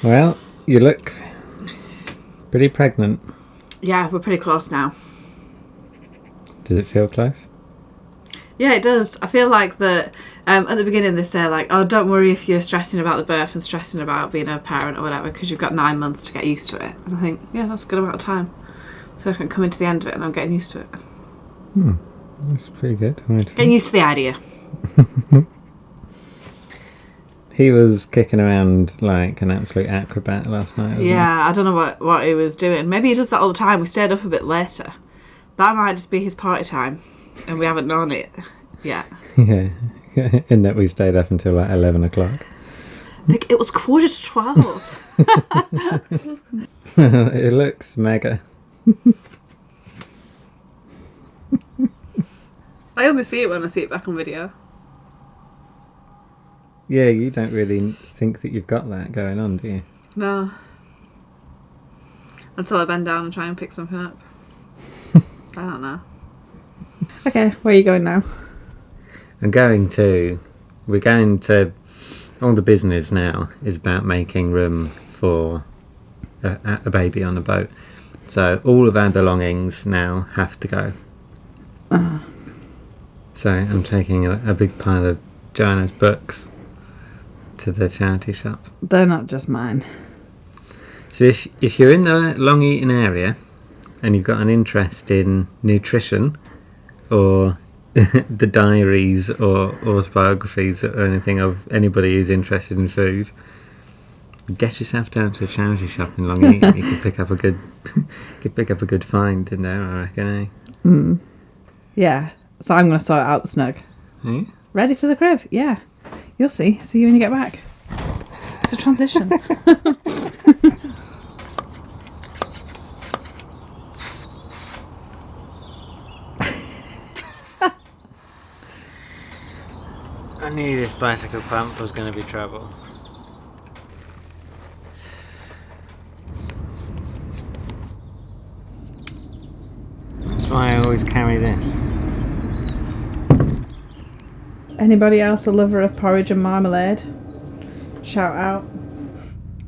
Well, you look pretty pregnant. Yeah, we're pretty close now. Does it feel close? Yeah, it does. I feel like that at the beginning they say like, oh, don't worry if you're stressing about the birth and stressing about being a parent or whatever, because you've got 9 months to get used to it. And I think, yeah, that's a good amount of time. I feel like I'm coming to the end of it and I'm getting used to it. That's pretty good. Getting used to the idea. He was kicking around like an absolute acrobat last night. Yeah, I don't know what he was doing. Maybe he does that all the time. We stayed up a bit later. That might just be his party time, and we haven't known it yet. Yeah, in that we stayed up until like 11 o'clock. Like, it was 11:45. It looks mega. I only see it when I see it back on video. Yeah, you don't really think that you've got that going on, do you? No. Until I bend down and try and pick something up. I don't know. Okay, where are you going now? We're going to, all the business now is about making room for a baby on the boat. So all of our belongings now have to go. So I'm taking a big pile of Joanna's books to the charity shop. They're not just mine. So if you're in the Long Eaton area and you've got an interest in nutrition or the diaries or autobiographies or anything of anybody who's interested in food, get yourself down to a charity shop in Long Eaton. You could pick up a good find in there, I reckon. Yeah. So I'm going to sort out the snug. Eh? Ready for the crib? Yeah. You'll see. See you when you get back. It's a transition. I knew this bicycle pump was going to be trouble. That's why I always carry this. Anybody else a lover of porridge and marmalade? Shout out.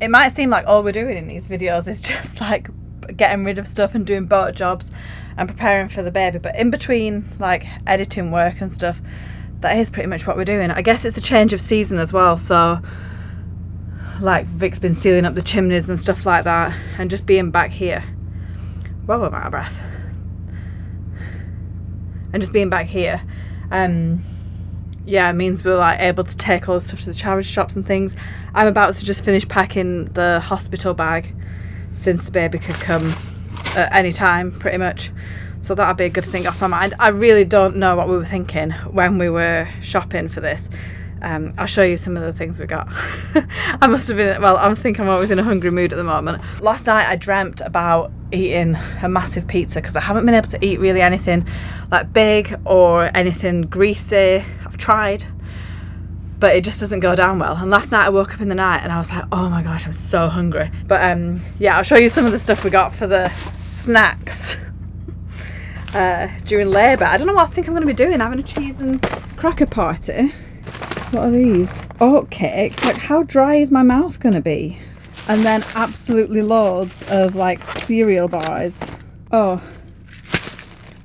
It might seem like all we're doing in these videos is just like getting rid of stuff and doing boat jobs and preparing for the baby, but in between like editing work and stuff, that is pretty much what we're doing. I guess it's the change of season as well, so like Vic's been sealing up the chimneys and stuff like that, and just being back here. Whoa, I'm out of breath. And just being back here, yeah, it means we're like able to take all the stuff to the charity shops and things. I'm about to just finish packing the hospital bag, since the baby could come at any time pretty much, so that'll be a good thing off my mind. I really don't know what we were thinking when we were shopping for this. I'll show you some of the things we got. I must have been, well, I think I'm always in a hungry mood at the moment. Last night I dreamt about eating a massive pizza because I haven't been able to eat really anything like big or anything greasy. I've tried, but it just doesn't go down well. And last night I woke up in the night and I was like, oh my gosh, I'm so hungry. But yeah, I'll show you some of the stuff we got for the snacks during labour. I don't know what I think I'm going to be doing, having a cheese and cracker party. What are these? Oat cake. Like, how dry is my mouth going to be? And then absolutely loads of like cereal bars. Oh,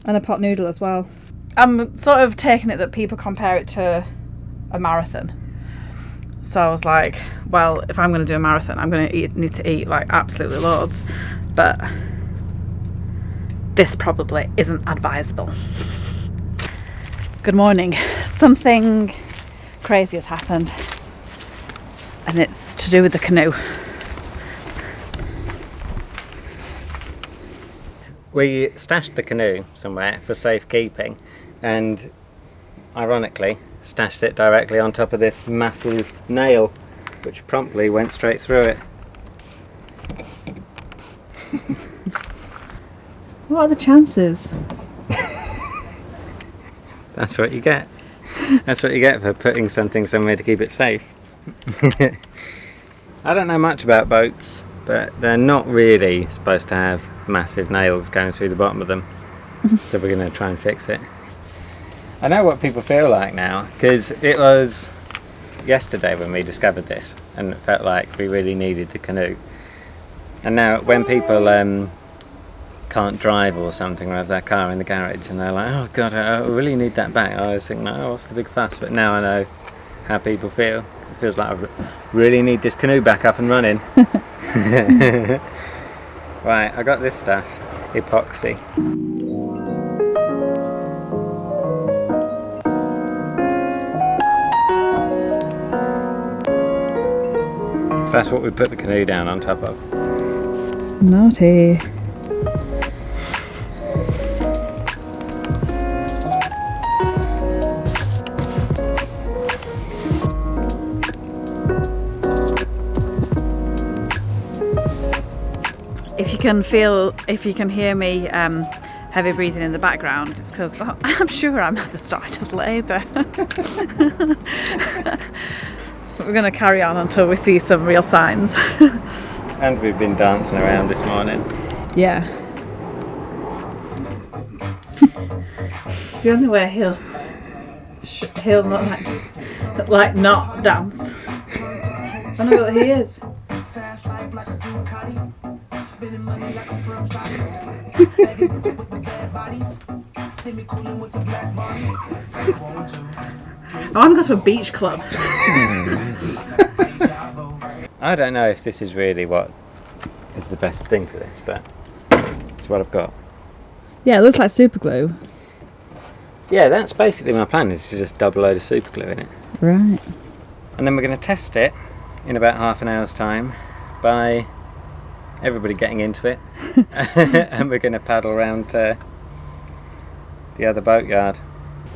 and a pot noodle as well. I'm sort of taking it that people compare it to a marathon. So I was like, well, if I'm going to do a marathon, I'm going to need to eat like absolutely loads. But this probably isn't advisable. Good morning. Something crazy has happened, and it's to do with the canoe. We stashed the canoe somewhere for safekeeping, and ironically stashed it directly on top of this massive nail, which promptly went straight through it. What are the chances? That's what you get. That's what you get for putting something somewhere to keep it safe. I don't know much about boats, but they're not really supposed to have massive nails going through the bottom of them. So we're going to try and fix it. I know what people feel like now, because it was yesterday when we discovered this, and it felt like we really needed the canoe. And now when people can't drive or something, or have their car in the garage and they're like, oh god, I really need that back, I always think, no, what's the big fuss? But now I know how people feel. It feels like I really need this canoe back up and running. Right, I got this stuff, epoxy. That's what we put the canoe down on top of. Naughty. If you can hear me heavy breathing in the background, it's because I'm sure I'm at the start of labour. But we're going to carry on until we see some real signs. And we've been dancing around this morning. Yeah. It's the only way he'll not like not dance. I know what he is. I want to go to a beach club. I don't know if this is really what is the best thing for this, but it's what I've got. Yeah, it looks like super glue. Yeah, that's basically my plan, is to just double load of super glue in it. Right. And then we're going to test it in about half an hour's time by everybody getting into it. And we're going to paddle around to the other boatyard.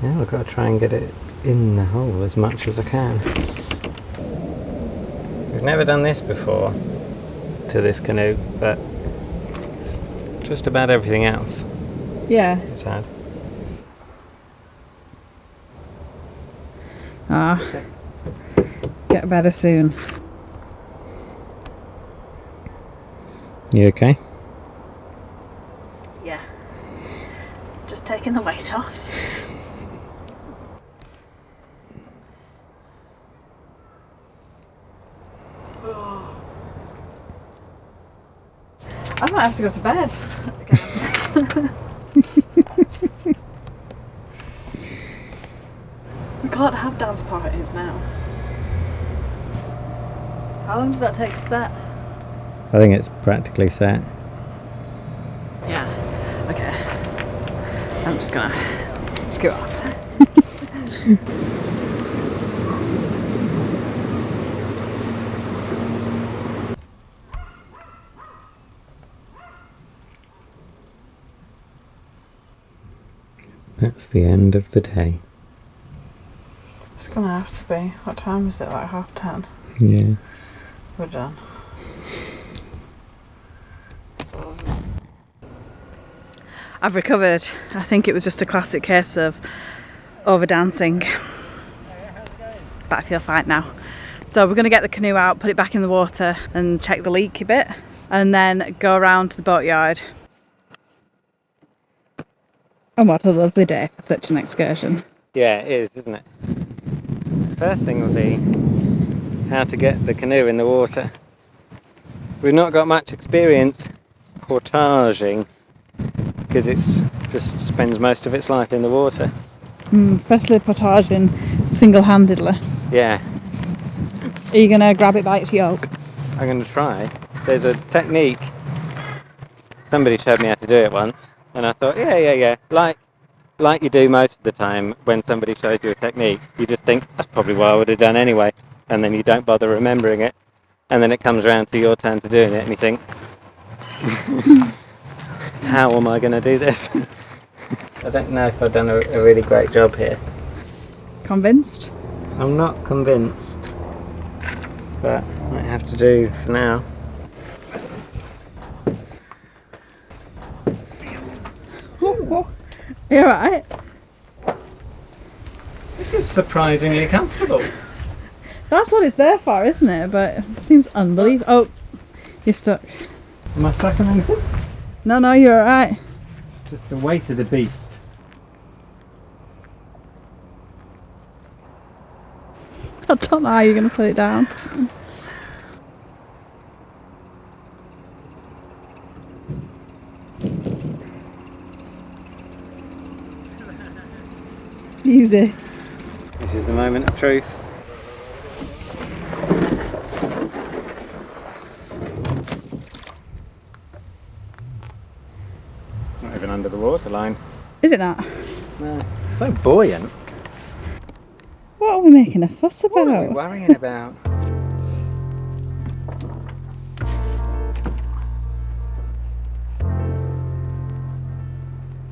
Yeah, I've got to try and get it in the hole as much as I can. We've never done this before to this canoe, but it's just about everything else. Yeah. It's had. Get better soon. You okay? Yeah. Just taking the weight off. I might have to go to bed again. We can't have dance parties now. How long does that take to set? I think it's practically set. Yeah. Okay. I'm just gonna scoot off. That's the end of the day. It's gonna have to be. What time is it? Like 10:30? Yeah. We're done. I've recovered. I think it was just a classic case of over dancing. But I feel fine now. So we're going to get the canoe out, put it back in the water and check the leak a bit, and then go around to the boatyard. And what a lovely day for such an excursion. Yeah, it is, isn't it? First thing will be how to get the canoe in the water. We've not got much experience portaging because it's just spends most of its life in the water. Especially portaging single-handedly. Yeah. Are you going to grab it by its yoke? I'm going to try. There's a technique. Somebody showed me how to do it once, and I thought, yeah. Like you do most of the time when somebody shows you a technique, you just think, that's probably what I would have done anyway, and then you don't bother remembering it, and then it comes around to your turn to doing it, and you think, how am I going to do this? I don't know if I've done a really great job here. Convinced? I'm not convinced, but might have to do for now. You alright? This is surprisingly comfortable. That's what it's there for, isn't it? But it seems unbelievable. Oh, you're stuck. Am I stuck on anything? No, you're alright. Just the weight of the beast. I don't know how you're going to put it down. Easy. This is the moment of truth. It's not even under the waterline. Is it not? No. So buoyant. What are we making a fuss about? What are we worrying about?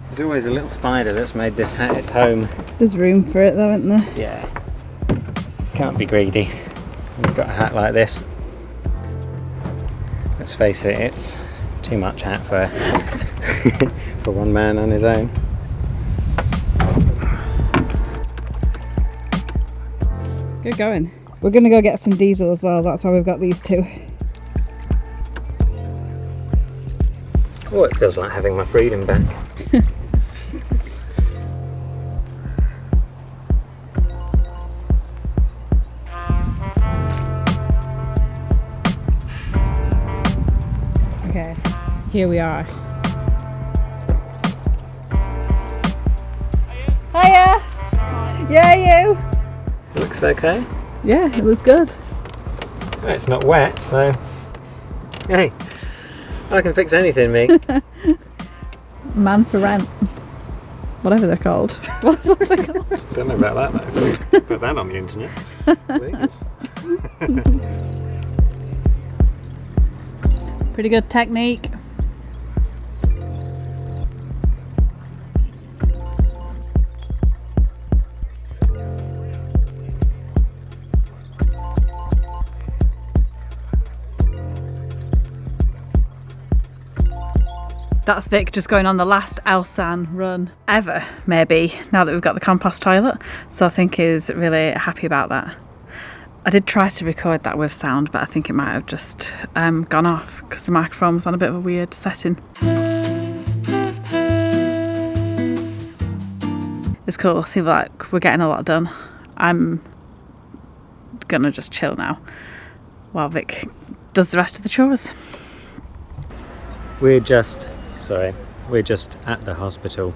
There's always a little spider that's made this hat its home. There's room for it though, isn't there? Yeah. Can't be greedy. We've got a hat like this. Let's face it, it's too much hat for for one man on his own. Good going. We're going to go get some diesel as well, that's why we've got these two. Oh, it feels like having my freedom back. Okay, here we are. Hiya! Yeah, you? Looks okay. Yeah, it looks good. Well, it's not wet, so hey, I can fix anything, me. Man for rent. Whatever they're called. What are they called? Don't know about that though. Put that on the internet. Please. Pretty good technique. That's Vic just going on the last Elsan run ever, maybe, now that we've got the compost toilet. So I think he's really happy about that. I did try to record that with sound, but I think it might have just gone off because the microphone was on a bit of a weird setting. It's cool, I feel like we're getting a lot done. I'm gonna just chill now while Vic does the rest of the chores. We're just at the hospital.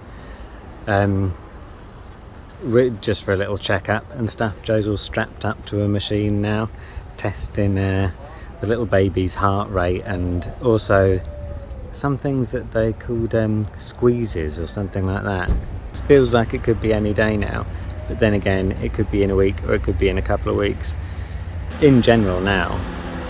Just for a little check-up and stuff. Joe's all strapped up to a machine now, testing the little baby's heart rate and also some things that they called squeezes or something like that. It feels like it could be any day now, but then again it could be in a week or it could be in a couple of weeks. In general now,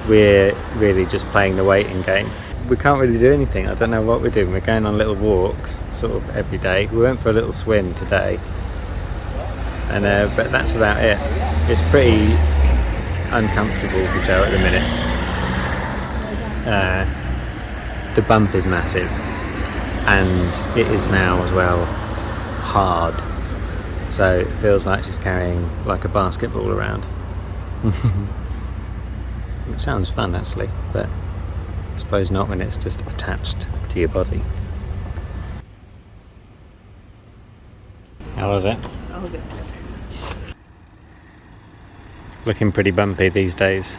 we're really just playing the waiting game. We can't really do anything. I don't know what we're doing. We're going on little walks sort of every day. We went for a little swim today. And but that's about it. It's pretty uncomfortable for Joe at the minute. The bump is massive, and it is now as well hard. So it feels like she's carrying like a basketball around. Which sounds fun actually, but I suppose not when it's just attached to your body. How was it? Oh, good. Looking pretty bumpy these days.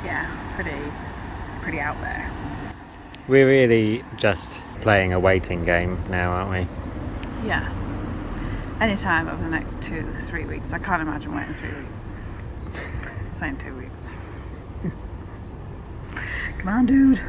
Yeah, it's pretty out there. We're really just playing a waiting game now, aren't we? Yeah. Anytime over the next 2-3 weeks. I can't imagine waiting 3 weeks. I'm saying 2 weeks. Come on, dude.